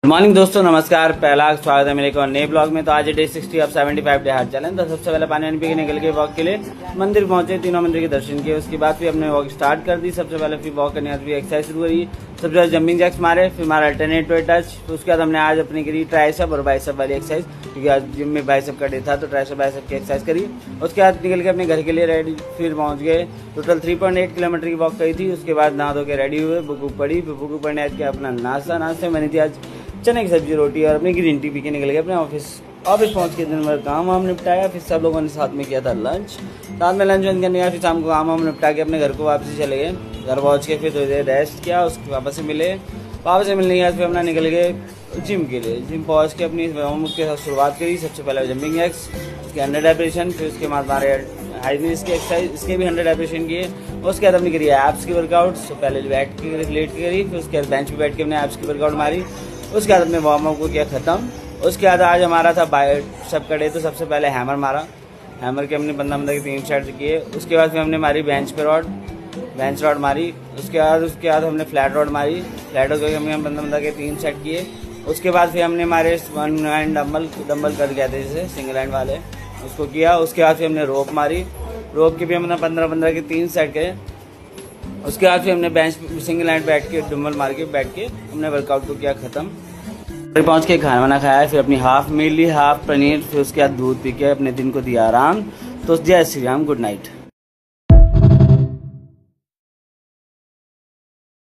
Morning दोस्तों, नमस्कार। पहला स्वागत है मेरे को नए ब्लॉग में। तो आज डे 60 अब 75 डे हार्ड चैलेंज। तो सबसे पहले पानी वानी पी के निकल के वॉक के लिए मंदिर पहुंचे, तीनों मंदिर के दर्शन किए। उसके बाद फिर हमने वॉक स्टार्ट कर दी। सबसे पहले फिर वॉक करने बाद एक्सरसाइज शुरू करी। सबसे पहले जंपिंग जैक्स मारे, फिर हमारा अल्टरनेट टच। उसके बाद हमने आज अपनी करी ट्राइसेप और बाइसेप वाली एक्सरसाइज, क्योंकि आज जिम में बाइसेप का डे था तो ट्राइसेप बाइसेप की एक्सरसाइज करी। उसके बाद निकल के अपने घर के लिए रेडी, फिर पहुंच गए। टोटल 3.8 किलोमीटर की वॉक करी थी। उसके बाद नहा धो के रेडी हुए, बुक पड़ी। बुक पढ़ने के अपना नाश्ते बनी थी आज चने की सब्जी रोटी और अपनी ग्रीन टी पी के निकल गए अपने ऑफिस पहुंच के दिन भर काम वाम निपटाया। फिर सब लोगों ने साथ में किया था लंच। साथ में लंच वंच करने का फिर शाम को काम वाम निपटा के अपने घर को वापसी चले गए। घर पहुंच के फिर थोड़ी देर रेस्ट किया। उसके वापस से मिलने के बाद फिर अपना निकल गए जिम के लिए। जिम पहुंच के अपनी वार्म के साथ शुरुआत करी। सबसे पहले जंपिंग जैक्स, उसके 100 डेप्रेशन, फिर उसके बाद हमारे हाइड्रीज की एक्सरसाइज, इसके भी 100 डेप्रेशन किए। उसके बाद हमने करी एप्स की वर्कआउट। तो पहले लेट के करी, फिर उसके बाद बेंच पे बैठ के हमने एप्स की वर्कआउट मारी। उसके बाद अपने वार्म अप को किया खत्म। उसके बाद आज हमारा था बाइसेप का डे। तो सबसे पहले हैमर मारा, हैमर के हमने बंदा के 3 सेट किए। उसके बाद फिर हमने मारी बेंच रॉड मारी। उसके बाद हमने फ्लैट रॉड मारी, फ्लैट रॉड हमने बंदा के 3 सेट किए। उसके बाद फिर हमने हमारे 1 हैंड डम्बल कर गया थे जैसे सिंगल हैंड वाले, उसको किया। उसके बाद फिर हमने रोप मारी, रोप के भी हमने 15 के 3 सेट करे। उसके बाद फिर हमने बेंच सिंगल हैंड बैठ के डम्बल मार के बैठ के हमने वर्कआउट को किया खत्म। फिर पहुंच के खाना वाना खाया, फिर अपनी हाफ मील ली, हाफ पनीर, फिर उसके बाद दूध पी के अपने दिन को दिया आराम। तो जय श्री राम, गुड नाइट।